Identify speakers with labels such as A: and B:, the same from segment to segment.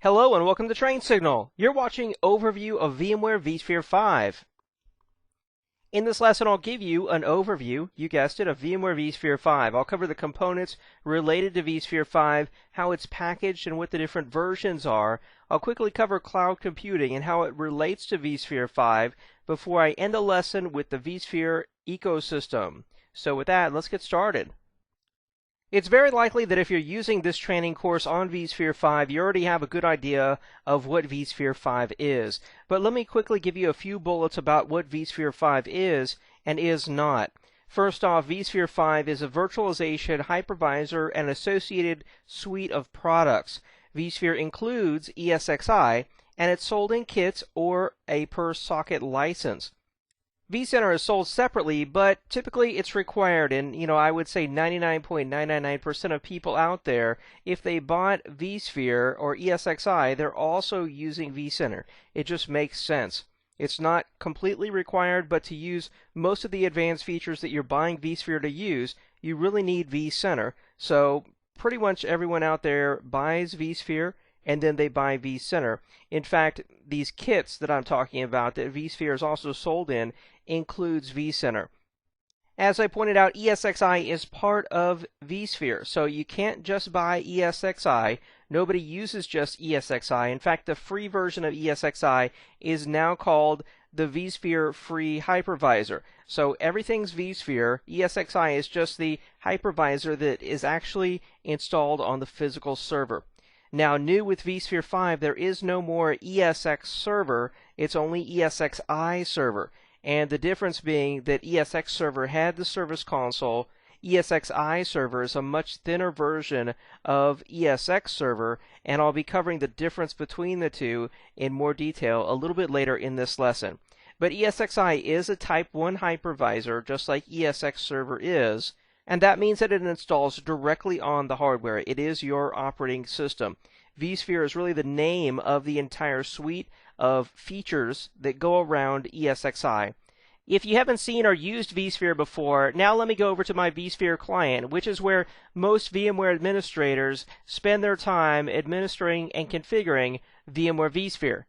A: Hello and welcome to Train Signal. You're watching Overview of VMware vSphere 5. In this lesson, I'll give you an overview, you guessed it, of VMware vSphere 5. I'll cover the components related to vSphere 5, how it's packaged and what the different versions are. I'll quickly cover cloud computing and how it relates to vSphere 5 before I end the lesson with the vSphere ecosystem. So with that, let's get started. It's very likely that if you're using this training course on vSphere 5, you already have a good idea of what vSphere 5 is. But let me quickly give you a few bullets about what vSphere 5 is and is not. First off, vSphere 5 is a virtualization, hypervisor, and associated suite of products. vSphere includes ESXi, and it's sold in kits or a per-socket license. vCenter is sold separately, but typically it's required, and I would say 99.999% of people out there, if they bought vSphere or ESXi, they're also using vCenter. It just makes sense. It's not completely required, but to use most of the advanced features that you're buying vSphere to use, you really need vCenter. So pretty much everyone out there buys vSphere, and then they buy vCenter. In fact, these kits that I'm talking about that vSphere is also sold in includes vCenter. As I pointed out, ESXi is part of vSphere, so you can't just buy ESXi. Nobody uses just ESXi. In fact, the free version of ESXi is now called the vSphere Free Hypervisor. So everything's vSphere. ESXi is just the hypervisor that is actually installed on the physical server. Now, new with vSphere 5, there is no more ESX server, it's only ESXi server. And the difference being that ESX server had the service console, ESXi server is a much thinner version of ESX server, and I'll be covering the difference between the two in more detail a little bit later in this lesson. But ESXi is a Type 1 hypervisor, just like ESX server is. And that means that it installs directly on the hardware. It is your operating system. vSphere is really the name of the entire suite of features that go around ESXi. If you haven't seen or used vSphere before, now let me go over to my vSphere client, which is where most VMware administrators spend their time administering and configuring VMware vSphere.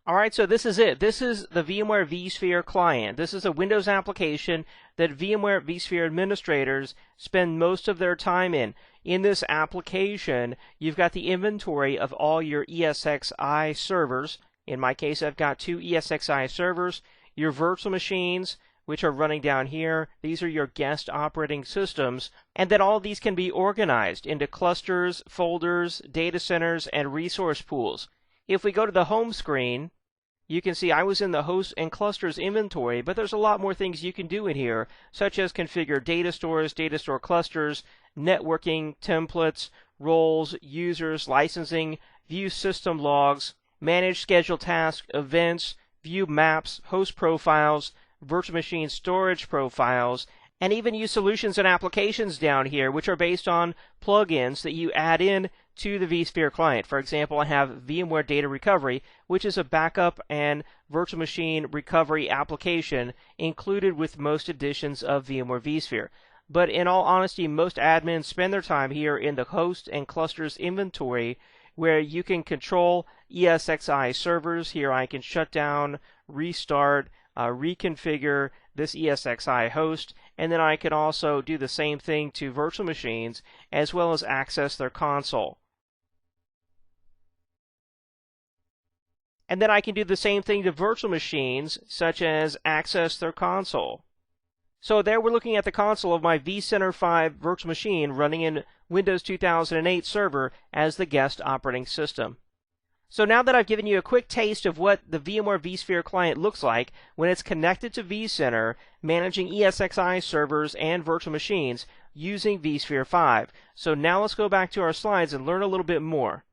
A: Alright, so this is it. This is the VMware vSphere client. This is a Windows application that VMware vSphere administrators spend most of their time in. In this application, you've got the inventory of all your ESXi servers. In my case, I've got 2 ESXi servers. Your virtual machines, which are running down here, these are your guest operating systems. And then all of these can be organized into clusters, folders, data centers, and resource pools. If we go to the home screen, you can see I was in the hosts and clusters inventory, but there's a lot more things you can do in here, such as configure data stores, data store clusters, networking, templates, roles, users, licensing, view system logs, manage schedule tasks, events, view maps, host profiles, virtual machine storage profiles, and even use solutions and applications down here, which are based on plugins that you add in to the vSphere client. For example, I have VMware Data Recovery, which is a backup and virtual machine recovery application included with most editions of VMware vSphere. But in all honesty, most admins spend their time here in the host and clusters inventory, where you can control ESXi servers. Here I can shut down, restart, reconfigure this ESXi host, and then I can also do the same thing to virtual machines as well as access their console. And then I can do the same thing to virtual machines, such as access their console. So there we're looking at the console of my vCenter 5 virtual machine running in Windows 2008 Server as the guest operating system. So now that I've given you a quick taste of what the VMware vSphere client looks like when it's connected to vCenter, managing ESXi servers and virtual machines using vSphere 5. So now let's go back to our slides and learn a little bit more.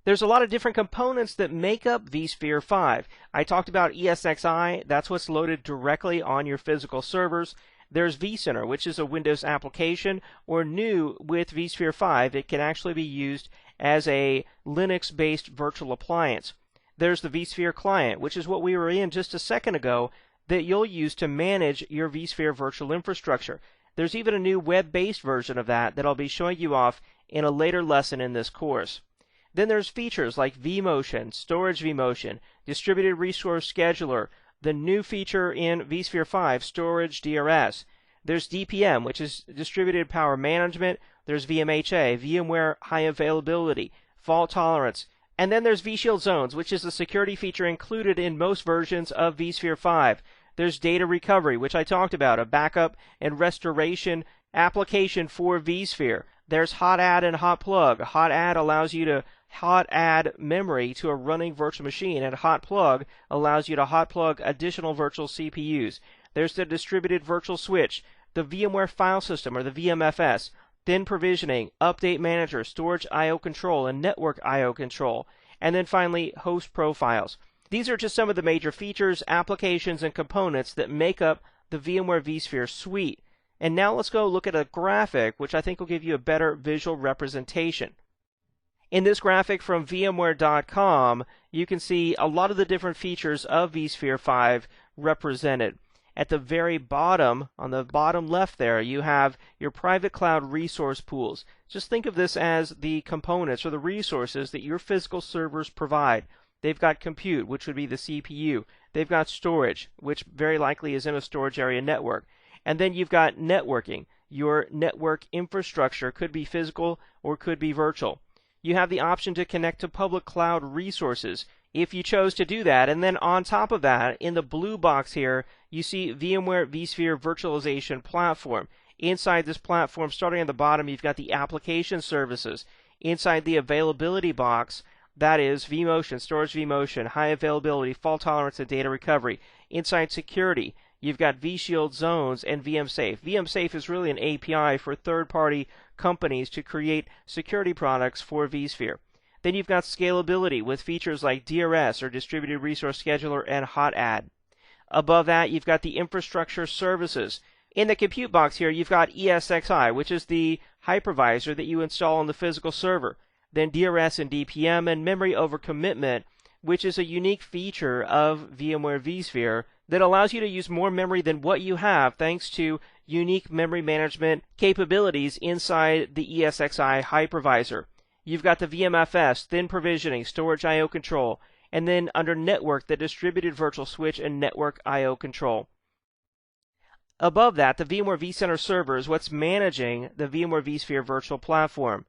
A: There's a lot of different components that make up vSphere 5. I talked about ESXi, that's what's loaded directly on your physical servers. There's vCenter, which is a Windows application, or new with vSphere 5, it can actually be used as a Linux-based virtual appliance. There's the vSphere client, which is what we were in just a second ago, that you'll use to manage your vSphere virtual infrastructure. There's even a new web-based version of that I'll be showing you off in a later lesson in this course. Then there's features like vMotion, Storage vMotion, Distributed Resource Scheduler, the new feature in vSphere 5, Storage DRS. There's DPM, which is Distributed Power Management. There's VMHA, VMware High Availability, Fault Tolerance. And then there's vShield Zones, which is a security feature included in most versions of vSphere 5. There's data recovery, which I talked about, a backup and restoration application for vSphere. There's hot add and hot plug. Hot add allows you to hot add memory to a running virtual machine, and hot plug allows you to hot plug additional virtual CPUs. There's the distributed virtual switch, the VMware file system, or the VMFS, thin provisioning, update manager, storage I/O control, and network I/O control, and then finally host profiles. These are just some of the major features, applications, and components that make up the VMware vSphere suite. And now let's go look at a graphic, which I think will give you a better visual representation. In this graphic from VMware.com, you can see a lot of the different features of vSphere 5 represented. At the very bottom, on the bottom left there, you have your private cloud resource pools. Just think of this as the components or the resources that your physical servers provide. They've got compute, which would be the CPU. They've got storage, which very likely is in a storage area network. And then you've got networking. Your network infrastructure could be physical or could be virtual. You have the option to connect to public cloud resources if you chose to do that. And then on top of that, in the blue box here, you see VMware vSphere Virtualization Platform. Inside this platform, starting at the bottom, you've got the application services. Inside the availability box, that is vMotion, Storage vMotion, High Availability, Fault Tolerance, and Data Recovery. Inside security, you've got vShield Zones and VMSafe. VMSafe is really an API for third-party companies to create security products for vSphere. Then you've got scalability with features like DRS, or Distributed Resource Scheduler, and hot add. Above that, you've got the infrastructure services. In the compute box here, you've got ESXi, which is the hypervisor that you install on the physical server. Then DRS and DPM, and memory over commitment, which is a unique feature of VMware vSphere that allows you to use more memory than what you have thanks to unique memory management capabilities inside the ESXi hypervisor. You've got the VMFS, thin provisioning, storage I/O control, and then under network, the distributed virtual switch and network I/O control. Above that, the VMware vCenter server is what's managing the VMware vSphere virtual platform.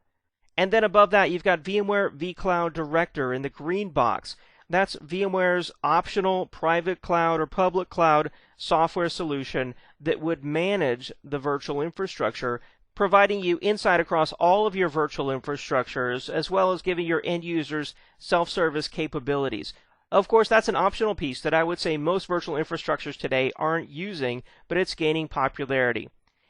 A: And then above that, you've got VMware vCloud Director in the green box. That's VMware's optional private cloud or public cloud software solution that would manage the virtual infrastructure, providing you insight across all of your virtual infrastructures, as well as giving your end users self-service capabilities. Of course, that's an optional piece that I would say most virtual infrastructures today aren't using, but it's gaining popularity.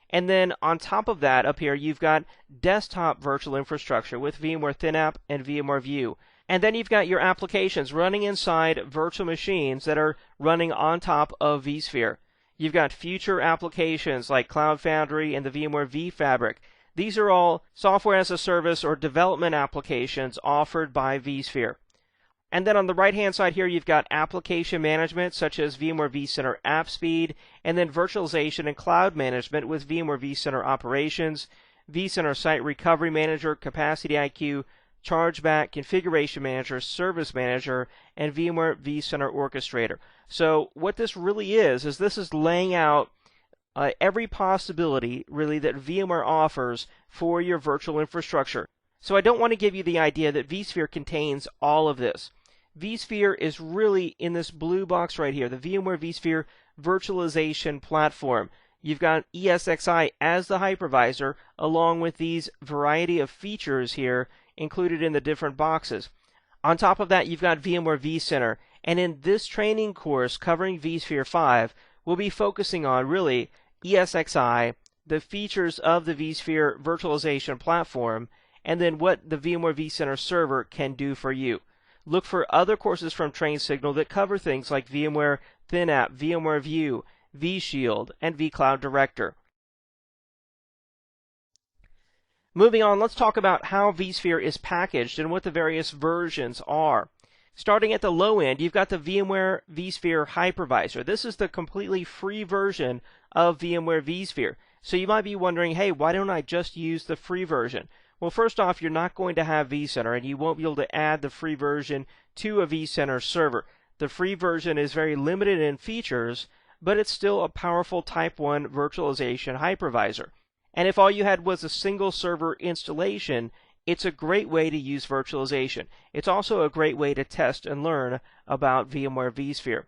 A: And then on top of that, up here, you've got desktop virtual infrastructure with VMware ThinApp and VMware View. And then you've got your applications running inside virtual machines that are running on top of vSphere. You've got future applications like Cloud Foundry and the VMware vFabric. These are all software as a service or development applications offered by vSphere. And then on the right-hand side here, you've got application management, such as VMware vCenter AppSpeed, and then virtualization and cloud management with VMware vCenter Operations, vCenter Site Recovery Manager, Capacity IQ, Chargeback, Configuration Manager, Service Manager, and VMware vCenter Orchestrator. So what this really is this is laying out every possibility, really, that VMware offers for your virtual infrastructure. So I don't want to give you the idea that vSphere contains all of this. vSphere is really in this blue box right here, the VMware vSphere Virtualization Platform. You've got ESXi as the hypervisor, along with these variety of features here included in the different boxes. On top of that, you've got VMware vCenter. And in this training course covering vSphere 5, we'll be focusing on really ESXi, the features of the vSphere Virtualization Platform, and then what the VMware vCenter server can do for you. Look for other courses from TrainSignal that cover things like VMware ThinApp, VMware View, vShield, and vCloud Director. Moving on, let's talk about how vSphere is packaged and what the various versions are. Starting at the low end, you've got the VMware vSphere Hypervisor. This is the completely free version of VMware vSphere. So you might be wondering, hey, why don't I just use the free version? Well, first off, you're not going to have vCenter, and you won't be able to add the free version to a vCenter server. The free version is very limited in features, but it's still a powerful Type 1 virtualization hypervisor. And if all you had was a single server installation, it's a great way to use virtualization. It's also a great way to test and learn about VMware vSphere.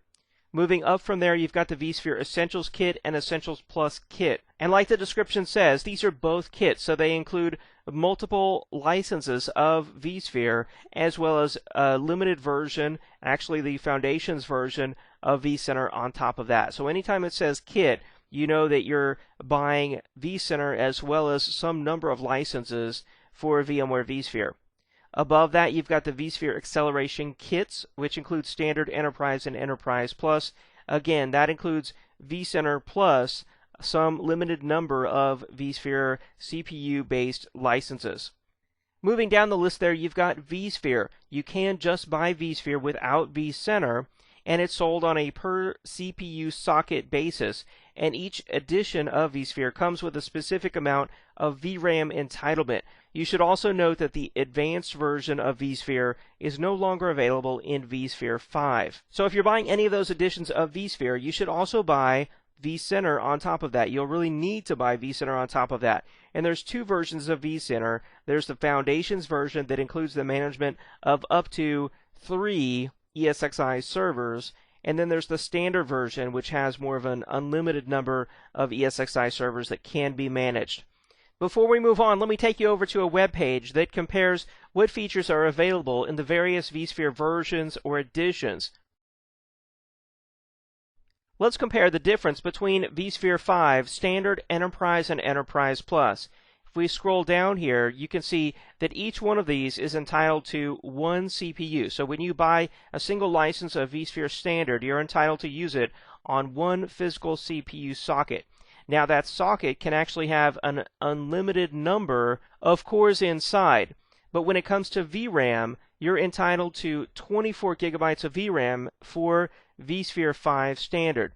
A: Moving up from there, you've got the vSphere Essentials Kit and Essentials Plus Kit. And like the description says, these are both kits, so they include multiple licenses of vSphere, as well as a limited version, actually the Foundations version of vCenter on top of that. So anytime it says kit, you know that you're buying vCenter as well as some number of licenses for VMware vSphere. Above that, you've got the vSphere Acceleration Kits, which includes Standard, Enterprise, and Enterprise Plus. Again, that includes vCenter plus some limited number of vSphere CPU-based licenses. Moving down the list there, you've got vSphere. You can just buy vSphere without vCenter, and it's sold on a per CPU socket basis, and each edition of vSphere comes with a specific amount of VRAM entitlement. You should also note that the advanced version of vSphere is no longer available in vSphere 5. So if you're buying any of those editions of vSphere, you should also buy vCenter on top of that. You'll really need to buy vCenter on top of that. And there's two versions of vCenter. There's the Foundations version that includes the management of up to 3 ESXi servers, and then there's the standard version, which has more of an unlimited number of ESXi servers that can be managed. Before we move on, let me take you over to a web page that compares what features are available in the various vSphere versions or editions. Let's compare the difference between vSphere 5, Standard, Enterprise, and Enterprise Plus. If we scroll down here, you can see that each one of these is entitled to one CPU. So when you buy a single license of vSphere Standard, you're entitled to use it on one physical CPU socket. Now that socket can actually have an unlimited number of cores inside. But when it comes to VRAM, you're entitled to 24 gigabytes of VRAM for vSphere 5 Standard,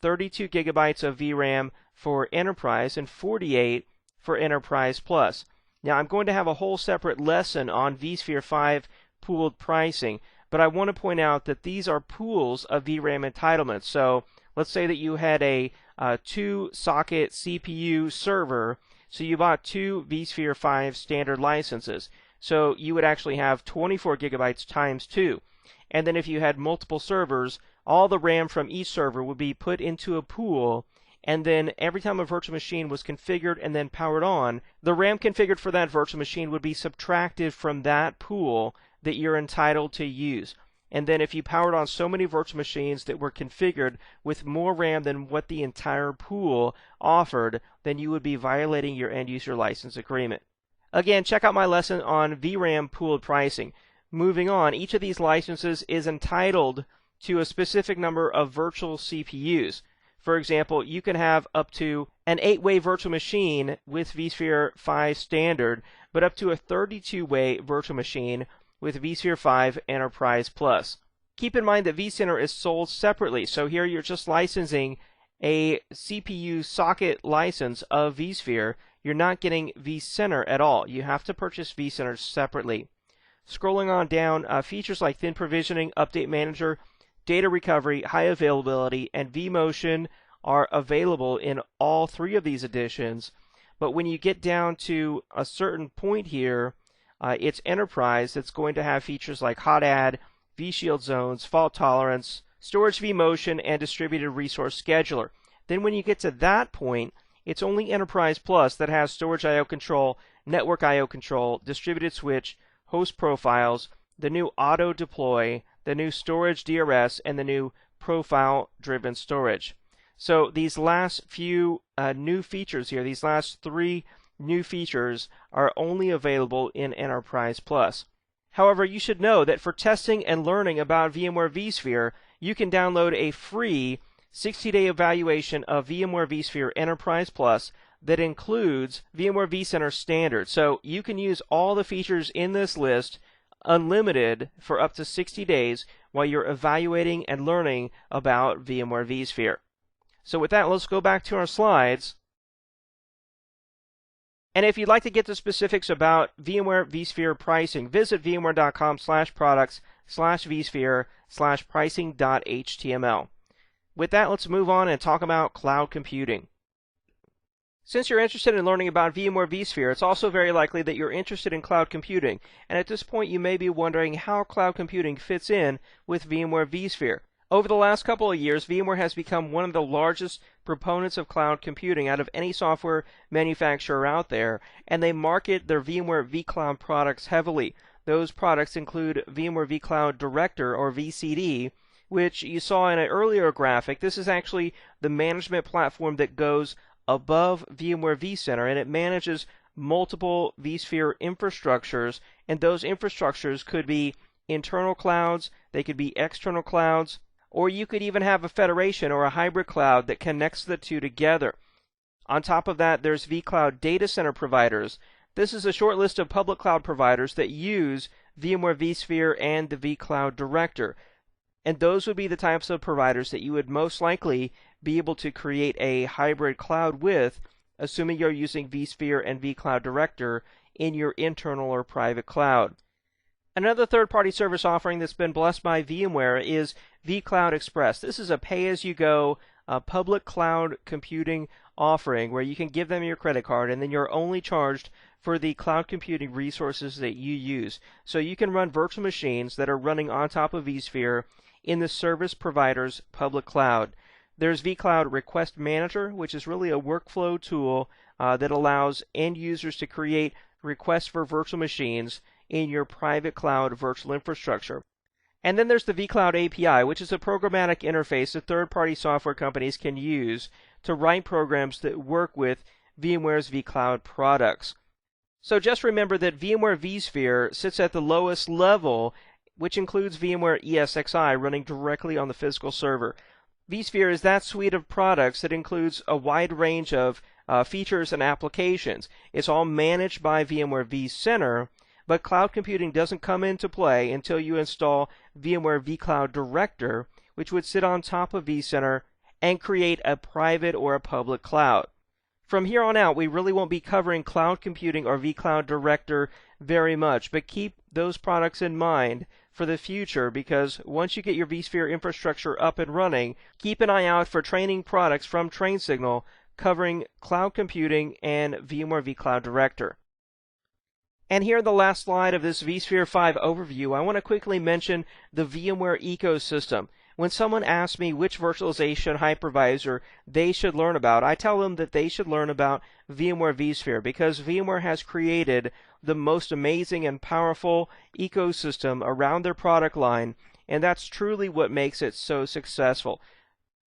A: 32 gigabytes of VRAM for Enterprise, and 48 for Enterprise Plus. Now I'm going to have a whole separate lesson on vSphere 5 pooled pricing, but I want to point out that these are pools of VRAM entitlements. So let's say that you had a 2-socket CPU server, so you bought 2 vSphere 5 Standard licenses. So you would actually have 24 gigabytes times 2. And then if you had multiple servers, all the RAM from each server would be put into a pool, and then every time a virtual machine was configured and then powered on, the RAM configured for that virtual machine would be subtracted from that pool that you're entitled to use. And then if you powered on so many virtual machines that were configured with more RAM than what the entire pool offered, then you would be violating your end user license agreement. Again, check out my lesson on VRAM pooled pricing. Moving on, each of these licenses is entitled to a specific number of virtual CPUs. For example, you can have up to an 8-way virtual machine with vSphere 5 Standard, but up to a 32-way virtual machine with vSphere 5 Enterprise Plus. Keep in mind that vCenter is sold separately, so here you're just licensing a CPU socket license of vSphere. You're not getting vCenter at all. You have to purchase vCenter separately. Scrolling on down, features like thin provisioning, update manager, data recovery, high availability, and vMotion are available in all 3 of these editions. But when you get down to a certain point here, it's Enterprise that's going to have features like hot add, vShield zones, fault tolerance, storage vMotion, and distributed resource scheduler. Then when you get to that point, it's only Enterprise Plus that has storage I/O control, network I/O control, distributed switch, host profiles, the new auto deploy, the new storage DRS, and the new profile-driven storage. So these last few new features here, these last 3 new features are only available in Enterprise Plus. However, you should know that for testing and learning about VMware vSphere, you can download a free 60-day evaluation of VMware vSphere Enterprise Plus that includes VMware vCenter Standard. So you can use all the features in this list unlimited for up to 60 days while you're evaluating and learning about VMware vSphere. So with that, let's go back to our slides. And if you'd like to get the specifics about VMware vSphere pricing, visit vmware.com/products/vSphere/pricing.html. With that, let's move on and talk about cloud computing. Since you're interested in learning about VMware vSphere, it's also very likely that you're interested in cloud computing. And at this point, you may be wondering how cloud computing fits in with VMware vSphere. Over the last couple of years, VMware has become one of the largest proponents of cloud computing out of any software manufacturer out there, and they market their VMware vCloud products heavily. Those products include VMware vCloud Director, or VCD, which you saw in an earlier graphic. This is actually the management platform that goes above VMware vCenter, and it manages multiple vSphere infrastructures, and those infrastructures could be internal clouds, they could be external clouds, or you could even have a federation or a hybrid cloud that connects the two together. On top of that, there's vCloud data center providers. This is a short list of public cloud providers that use VMware vSphere and the vCloud Director. And those would be the types of providers that you would most likely be able to create a hybrid cloud with, assuming you're using vSphere and vCloud Director in your internal or private cloud. Another third-party service offering that's been blessed by VMware is vCloud Express. This is a pay-as-you-go public cloud computing offering where you can give them your credit card and then you're only charged for the cloud computing resources that you use. So you can run virtual machines that are running on top of vSphere in the service provider's public cloud. There's vCloud Request Manager, which is really a workflow tool that allows end users to create requests for virtual machines in your private cloud virtual infrastructure. And then there's the vCloud API, which is a programmatic interface that third-party software companies can use to write programs that work with VMware's vCloud products. So just remember that VMware vSphere sits at the lowest level, which includes VMware ESXi running directly on the physical server. vSphere is that suite of products that includes a wide range of features and applications. It's all managed by VMware vCenter, but cloud computing doesn't come into play until you install VMware vCloud Director, which would sit on top of vCenter and create a private or a public cloud. From here on out, we really won't be covering cloud computing or vCloud Director very much, but keep those products in mind for the future, because once you get your vSphere infrastructure up and running, keep an eye out for training products from TrainSignal covering cloud computing and VMware vCloud Director. And here in the last slide of this vSphere 5 overview, I want to quickly mention the VMware ecosystem. When someone asks me which virtualization hypervisor they should learn about, I tell them that they should learn about VMware vSphere, because VMware has created the most amazing and powerful ecosystem around their product line, and that's truly what makes it so successful.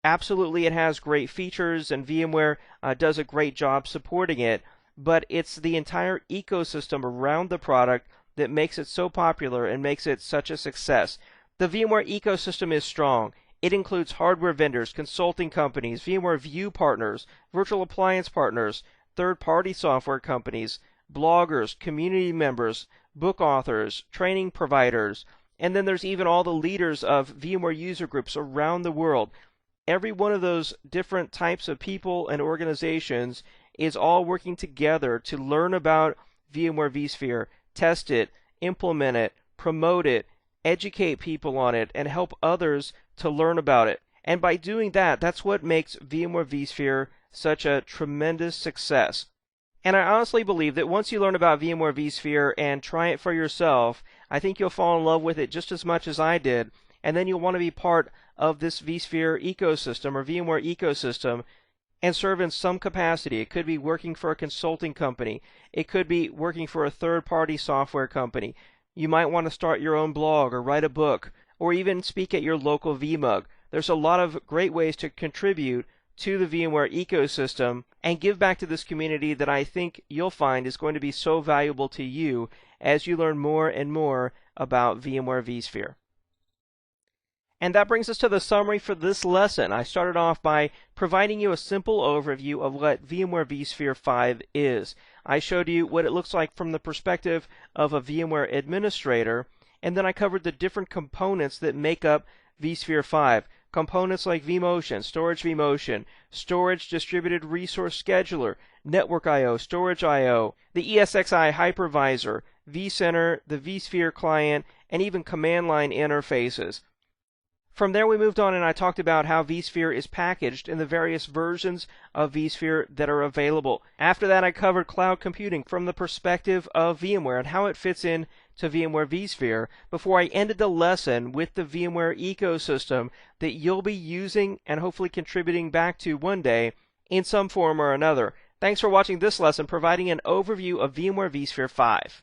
A: Absolutely, it has great features, and VMware does a great job supporting it, but it's the entire ecosystem around the product that makes it so popular and makes it such a success. The VMware ecosystem is strong. It includes hardware vendors, consulting companies, VMware View partners, virtual appliance partners, third-party software companies, bloggers, community members, book authors, training providers, and then there's even all the leaders of VMware user groups around the world. Every one of those different types of people and organizations is all working together to learn about VMware vSphere, test it, implement it, promote it, educate people on it, and help others to learn about it. And by doing that, that's what makes VMware vSphere such a tremendous success. And I honestly believe that once you learn about VMware vSphere and try it for yourself, I think you'll fall in love with it just as much as I did, and then you'll want to be part of this vSphere ecosystem or VMware ecosystem and serve in some capacity. It could be working for a consulting company. It could be working for a third-party software company. You might want to start your own blog or write a book or even speak at your local VMUG. There's a lot of great ways to contribute to the VMware ecosystem and give back to this community that I think you'll find is going to be so valuable to you as you learn more and more about VMware vSphere. And that brings us to the summary for this lesson. I started off by providing you a simple overview of what VMware vSphere 5 is. I showed you what it looks like from the perspective of a VMware administrator, and then I covered the different components that make up vSphere 5. components like vMotion, storage distributed resource scheduler, network I/O, storage I/O, the ESXi hypervisor, vCenter, the vSphere client, and even command line interfaces. From there we moved on and I talked about how vSphere is packaged in the various versions of vSphere that are available. After that I covered cloud computing from the perspective of VMware and how it fits in to VMware vSphere before I ended the lesson with the VMware ecosystem that you'll be using and hopefully contributing back to one day in some form or another. Thanks for watching this lesson providing an overview of VMware vSphere 5.